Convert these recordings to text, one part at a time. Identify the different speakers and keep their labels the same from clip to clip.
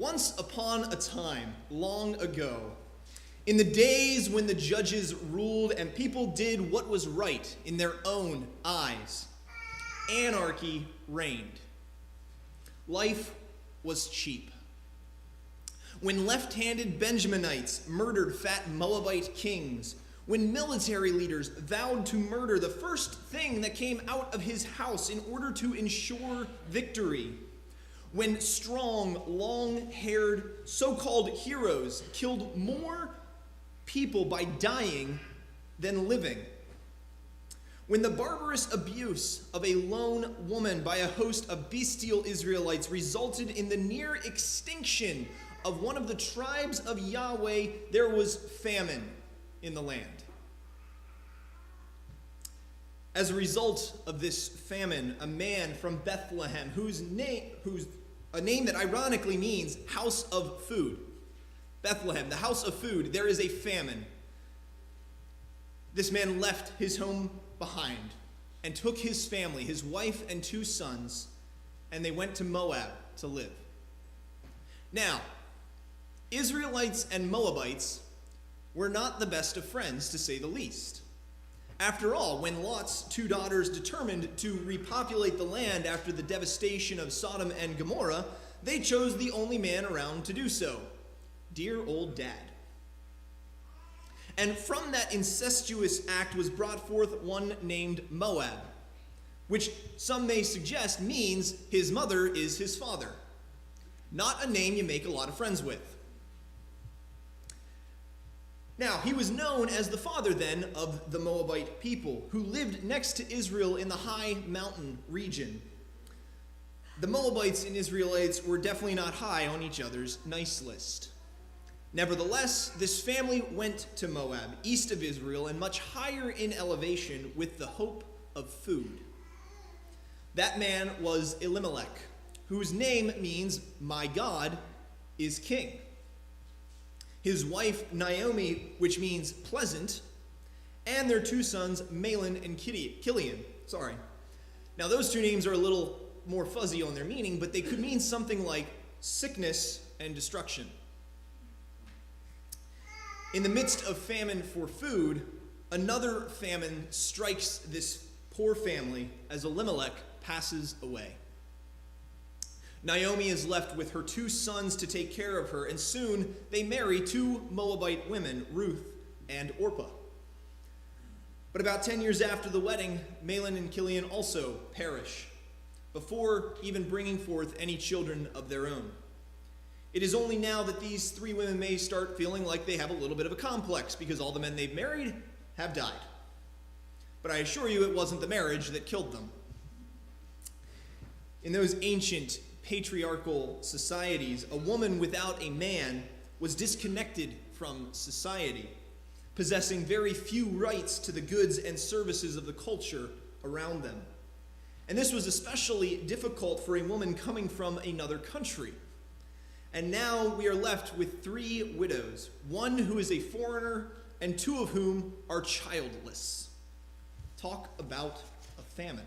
Speaker 1: Once upon a time, long ago, in the days when the judges ruled and people did what was right in their own eyes, anarchy reigned. Life was cheap. When left-handed Benjaminites murdered fat Moabite kings, when military leaders vowed to murder the first thing that came out of his house in order to ensure victory, when strong, long-haired, so-called heroes killed more people by dying than living, when the barbarous abuse of a lone woman by a host of bestial Israelites resulted in the near extinction of one of the tribes of Yahweh, there was famine in the land. As a result of this famine, a man from Bethlehem, whose a name that ironically means house of food. Bethlehem, the house of food, there is a famine. This man left his home behind and took his family, his wife and 2 sons, and they went to Moab to live. Now, Israelites and Moabites were not the best of friends, to say the least. After all, when Lot's 2 daughters determined to repopulate the land after the devastation of Sodom and Gomorrah, they chose the only man around to do so, dear old Dad. And from that incestuous act was brought forth one named Moab, which some may suggest means his mother is his father. Not a name you make a lot of friends with. Now, he was known as the father then of the Moabite people who lived next to Israel in the high mountain region. The Moabites and Israelites were definitely not high on each other's nice list. Nevertheless, this family went to Moab, east of Israel, and much higher in elevation with the hope of food. That man was Elimelech, whose name means, "My God is king." His wife Naomi, which means pleasant, and their 2 sons, Mahlon and Kilion. Now those 2 names are a little more fuzzy on their meaning, but they could mean something like sickness and destruction. In the midst of famine for food, another famine strikes this poor family as Elimelech passes away. Naomi is left with her 2 sons to take care of her, and soon they marry 2 Moabite women, Ruth and Orpah. But about 10 years after the wedding, Mahlon and Kilion also perish, before even bringing forth any children of their own. It is only now that these 3 women may start feeling like they have a little bit of a complex, because all the men they've married have died. But I assure you it wasn't the marriage that killed them. In those ancient patriarchal societies, a woman without a man was disconnected from society, possessing very few rights to the goods and services of the culture around them. And this was especially difficult for a woman coming from another country. And now we are left with 3 widows, one who is a foreigner and 2 of whom are childless. Talk about a famine.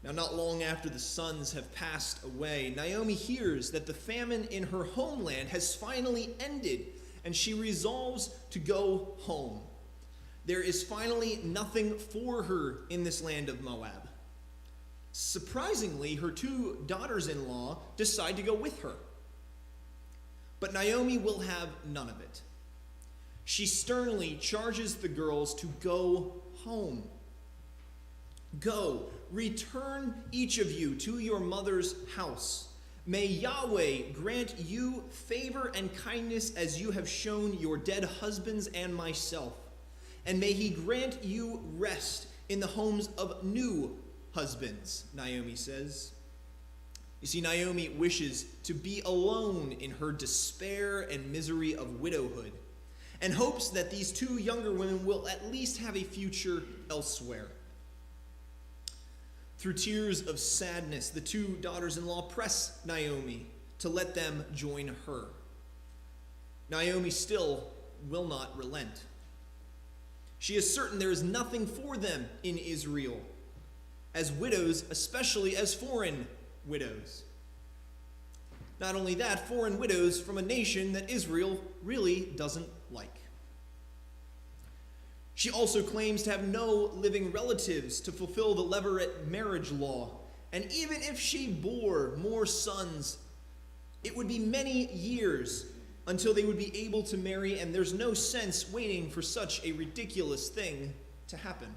Speaker 1: Now, not long after the sons have passed away, Naomi hears that the famine in her homeland has finally ended, and she resolves to go home. There is finally nothing for her in this land of Moab. Surprisingly, her 2 daughters-in-law decide to go with her. But Naomi will have none of it. She sternly charges the girls to go home. Go, return each of you to your mother's house. May Yahweh grant you favor and kindness as you have shown your dead husbands and myself. And may he grant you rest in the homes of new husbands, Naomi says. You see, Naomi wishes to be alone in her despair and misery of widowhood, and hopes that these 2 younger women will at least have a future elsewhere. Through tears of sadness, the 2 daughters-in-law press Naomi to let them join her. Naomi still will not relent. She is certain there is nothing for them in Israel, as widows, especially as foreign widows. Not only that, foreign widows from a nation that Israel really doesn't like. She also claims to have no living relatives to fulfill the levirate marriage law. And even if she bore more sons, it would be many years until they would be able to marry, and there's no sense waiting for such a ridiculous thing to happen.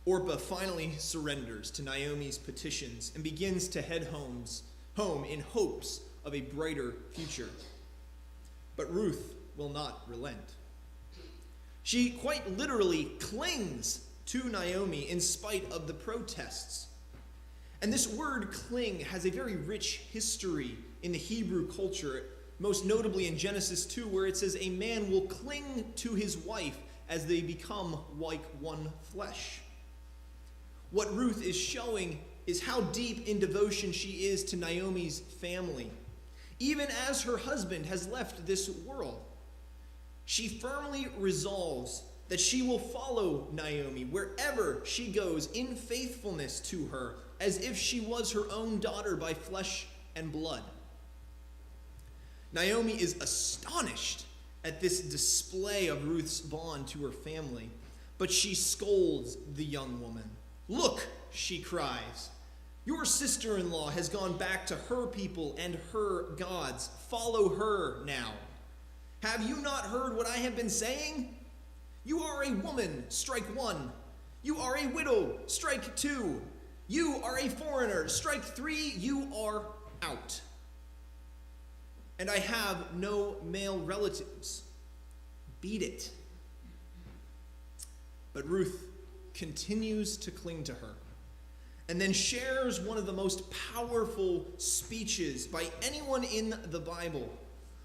Speaker 1: Orpah finally surrenders to Naomi's petitions and begins to head home in hopes of a brighter future. But Ruth will not relent. She quite literally clings to Naomi in spite of the protests. And this word cling has a very rich history in the Hebrew culture, most notably in Genesis 2, where it says a man will cling to his wife as they become like one flesh. What Ruth is showing is how deep in devotion she is to Naomi's family. Even as her husband has left this world, she firmly resolves that she will follow Naomi wherever she goes in faithfulness to her, as if she was her own daughter by flesh and blood. Naomi is astonished at this display of Ruth's bond to her family, but she scolds the young woman. "Look," she cries, "your sister-in-law has gone back to her people and her gods. Follow her now. Have you not heard what I have been saying? You are a woman, strike one. You are a widow, strike two. You are a foreigner, strike three. You are out. And I have no male relatives. Beat it." But Ruth continues to cling to her, and then shares one of the most powerful speeches by anyone in the Bible,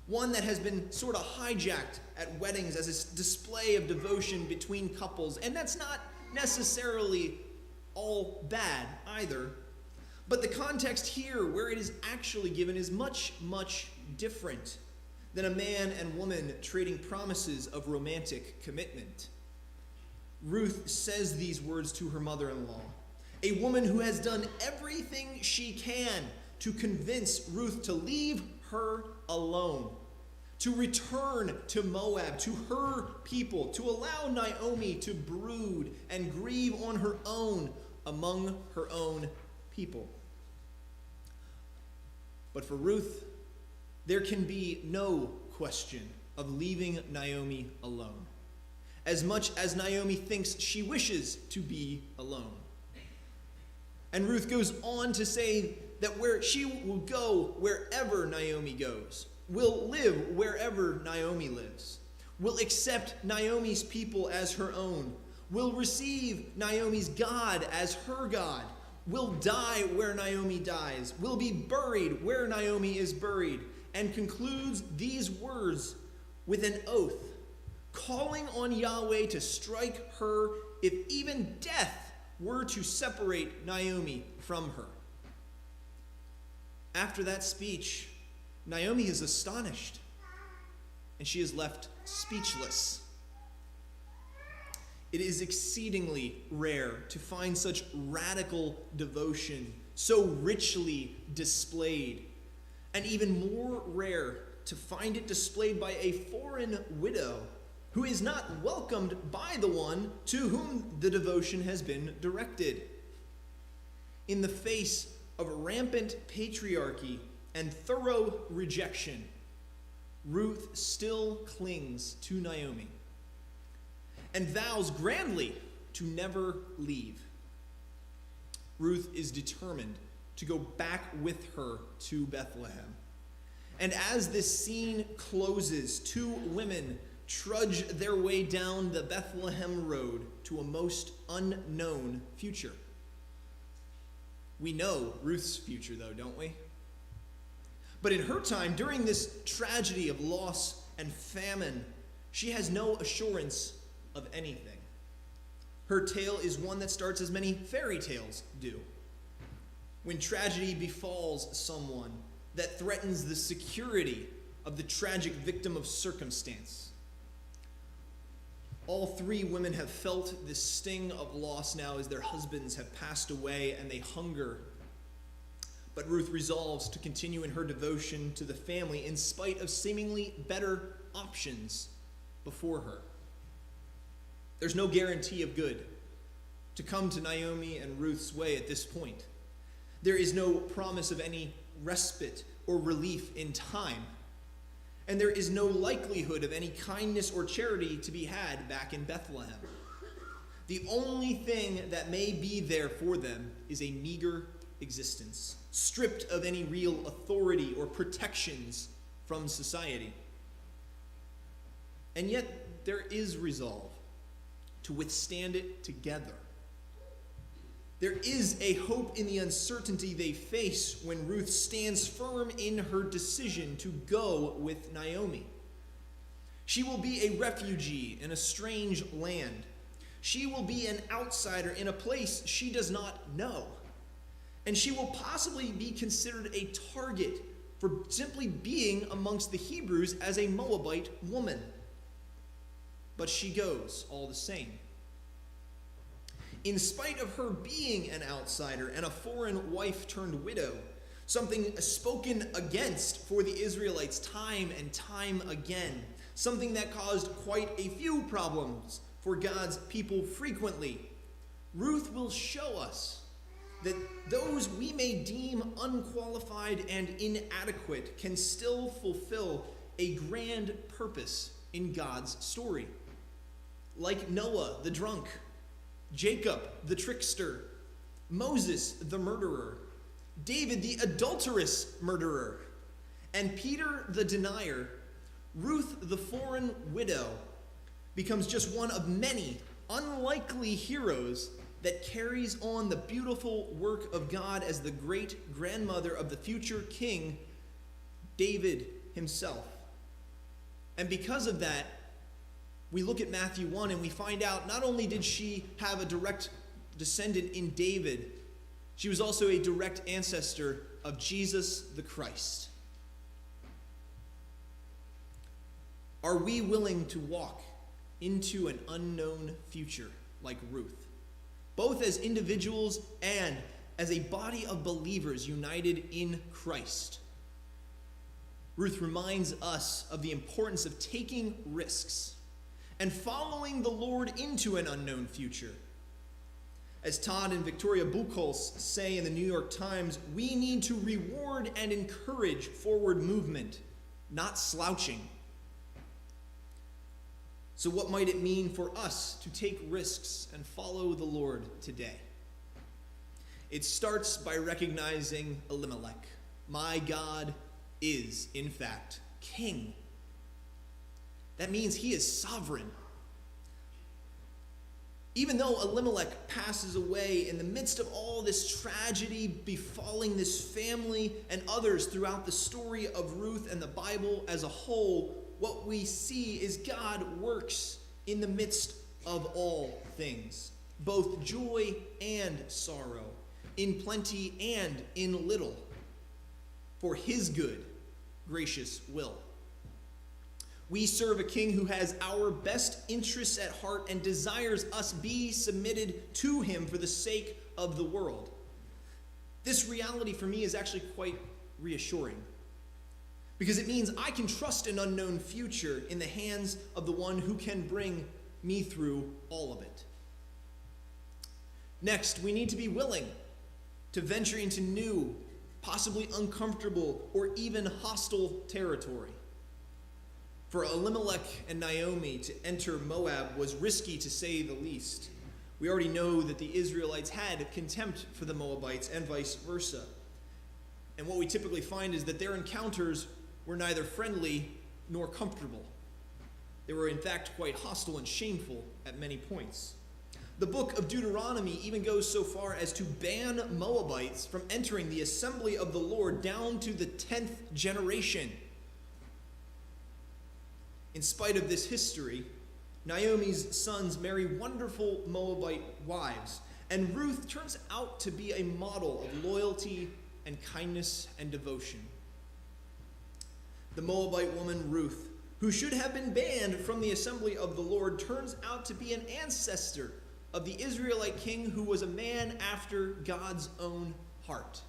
Speaker 1: one that has been sort of hijacked at weddings as a display of devotion between couples, and that's not necessarily all bad either, but the context here where it is actually given is much, much different than a man and woman trading promises of romantic commitment. Ruth says these words to her mother-in-law, a woman who has done everything she can to convince Ruth to leave her alone, to return to Moab, to her people, to allow Naomi to brood and grieve on her own among her own people. But for Ruth, there can be no question of leaving Naomi alone, as much as Naomi thinks she wishes to be alone. And Ruth goes on to say that where she will go wherever Naomi goes, will live wherever Naomi lives, will accept Naomi's people as her own, will receive Naomi's God as her God, will die where Naomi dies, will be buried where Naomi is buried, and concludes these words with an oath, calling on Yahweh to strike her if even death were to separate Naomi from her. After that speech, Naomi is astonished, and she is left speechless. It is exceedingly rare to find such radical devotion so richly displayed, and even more rare to find it displayed by a foreign widow who is not welcomed by the one to whom the devotion has been directed. In the face of rampant patriarchy and thorough rejection, Ruth still clings to Naomi and vows grandly to never leave. Ruth is determined to go back with her to Bethlehem. And as this scene closes, two women trudge their way down the Bethlehem road to a most unknown future. We know Ruth's future, though, don't we? But in her time, during this tragedy of loss and famine, she has no assurance of anything. Her tale is one that starts as many fairy tales do. When tragedy befalls someone that threatens the security of the tragic victim of circumstance. All three women have felt the sting of loss now as their husbands have passed away and they hunger. But Ruth resolves to continue in her devotion to the family in spite of seemingly better options before her. There's no guarantee of good to come to Naomi and Ruth's way at this point. There is no promise of any respite or relief in time. And there is no likelihood of any kindness or charity to be had back in Bethlehem. The only thing that may be there for them is a meager existence, stripped of any real authority or protections from society. And yet there is resolve to withstand it together. There is a hope in the uncertainty they face when Ruth stands firm in her decision to go with Naomi. She will be a refugee in a strange land. She will be an outsider in a place she does not know. And she will possibly be considered a target for simply being amongst the Hebrews as a Moabite woman. But she goes all the same. In spite of her being an outsider and a foreign wife turned widow, something spoken against for the Israelites time and time again, something that caused quite a few problems for God's people frequently, Ruth will show us that those we may deem unqualified and inadequate can still fulfill a grand purpose in God's story. Like Noah the drunk, Jacob the trickster, Moses the murderer, David the adulterous murderer, and Peter the denier, Ruth the foreign widow becomes just one of many unlikely heroes that carries on the beautiful work of God as the great grandmother of the future king, David himself. And because of that, we look at Matthew 1 and we find out not only did she have a direct descendant in David, she was also a direct ancestor of Jesus the Christ. Are we willing to walk into an unknown future like Ruth, both as individuals and as a body of believers united in Christ? Ruth reminds us of the importance of taking risks and following the Lord into an unknown future. As Todd and Victoria Buchholz say in the New York Times, we need to reward and encourage forward movement, not slouching. So what might it mean for us to take risks and follow the Lord today? It starts by recognizing Elimelech. My God is, in fact, king. That means he is sovereign. Even though Elimelech passes away in the midst of all this tragedy befalling this family and others throughout the story of Ruth and the Bible as a whole, what we see is God works in the midst of all things, both joy and sorrow, in plenty and in little, for his good, gracious will. We serve a king who has our best interests at heart and desires us be submitted to him for the sake of the world. This reality for me is actually quite reassuring, because it means I can trust an unknown future in the hands of the one who can bring me through all of it. Next, we need to be willing to venture into new, possibly uncomfortable, or even hostile territory. For Elimelech and Naomi to enter Moab was risky, to say the least. We already know that the Israelites had contempt for the Moabites and vice versa. And what we typically find is that their encounters were neither friendly nor comfortable. They were in fact quite hostile and shameful at many points. The book of Deuteronomy even goes so far as to ban Moabites from entering the assembly of the Lord down to the 10th generation. In spite of this history, Naomi's sons marry wonderful Moabite wives, and Ruth turns out to be a model of loyalty and kindness and devotion. The Moabite woman Ruth, who should have been banned from the assembly of the Lord, turns out to be an ancestor of the Israelite king who was a man after God's own heart.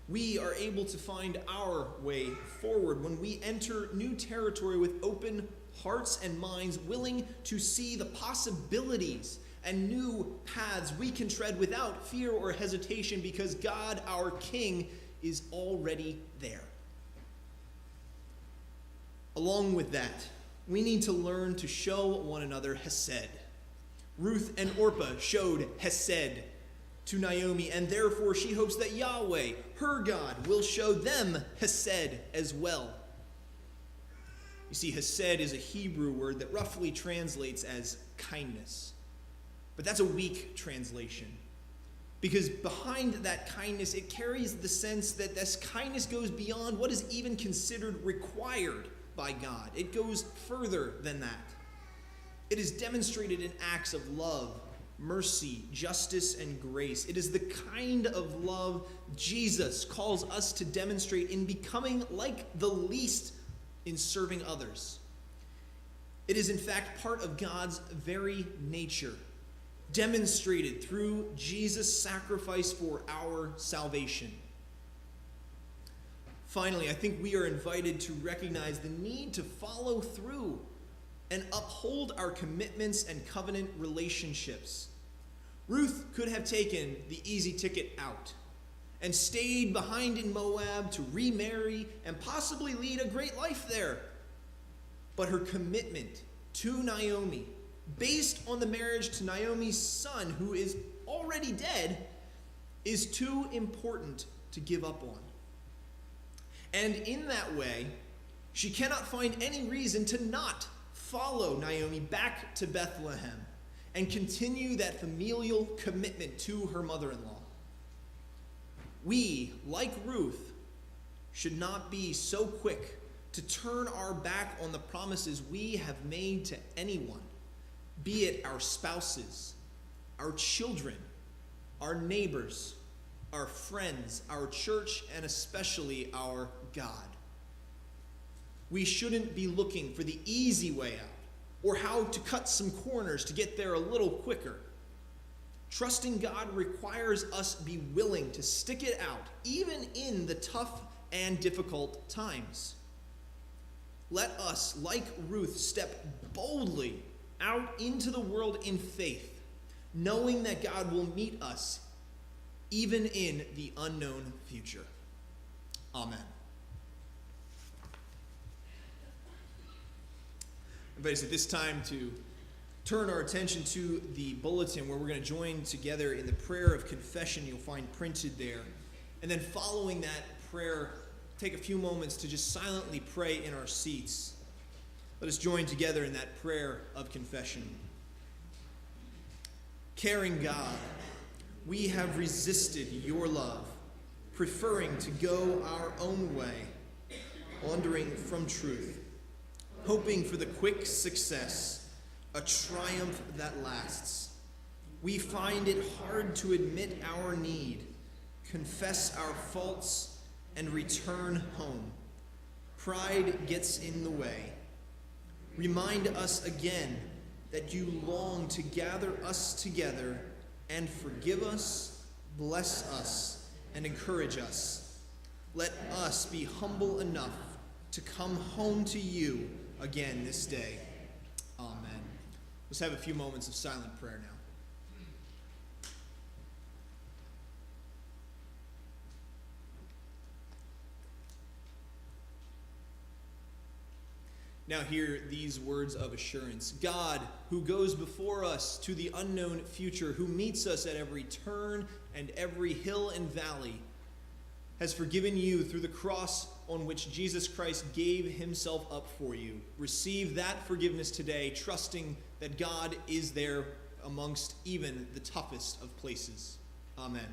Speaker 1: We are able to find our way forward when we enter new territory with open hearts and minds, willing to see the possibilities and new paths we can tread without fear or hesitation, because God, our King, is already there. Along with that, we need to learn to show one another hesed. Ruth and Orpah showed hesed to Naomi, and therefore she hopes that Yahweh, her God, will show them hesed as well. You see, hesed is a Hebrew word that roughly translates as kindness. But that's a weak translation, because behind that kindness, it carries the sense that this kindness goes beyond what is even considered required by God. It goes further than that. It is demonstrated in acts of love, mercy, justice, and grace. It is the kind of love Jesus calls us to demonstrate in becoming like the least in serving others. It is in fact part of God's very nature, demonstrated through Jesus' sacrifice for our salvation. Finally, I think we are invited to recognize the need to follow through and uphold our commitments and covenant relationships. Ruth could have taken the easy ticket out and stayed behind in Moab to remarry and possibly lead a great life there. But her commitment to Naomi, based on the marriage to Naomi's son, who is already dead, is too important to give up on. And in that way, she cannot find any reason to not follow Naomi back to Bethlehem and continue that familial commitment to her mother-in-law. We, like Ruth, should not be so quick to turn our back on the promises we have made to anyone, be it our spouses, our children, our neighbors, our friends, our church, and especially our God. We shouldn't be looking for the easy way out or how to cut some corners to get there a little quicker. Trusting God requires us be willing to stick it out, even in the tough and difficult times. Let us, like Ruth, step boldly out into the world in faith, knowing that God will meet us even in the unknown future. Amen. Everybody, it's at this time to turn our attention to the bulletin, where we're going to join together in the prayer of confession you'll find printed there. And then following that prayer, take a few moments to just silently pray in our seats. Let us join together in that prayer of confession. Caring God, we have resisted your love, preferring to go our own way, wandering from truth, hoping for the quick success, a triumph that lasts. We find it hard to admit our need, confess our faults, and return home. Pride gets in the way. Remind us again that you long to gather us together and forgive us, bless us, and encourage us. Let us be humble enough to come home to you again this day. Amen. Let's have a few moments of silent prayer now. Now hear these words of assurance. God, who goes before us to the unknown future, who meets us at every turn and every hill and valley, has forgiven you through the cross on which Jesus Christ gave himself up for you. Receive that forgiveness today, trusting that God is there amongst even the toughest of places. Amen.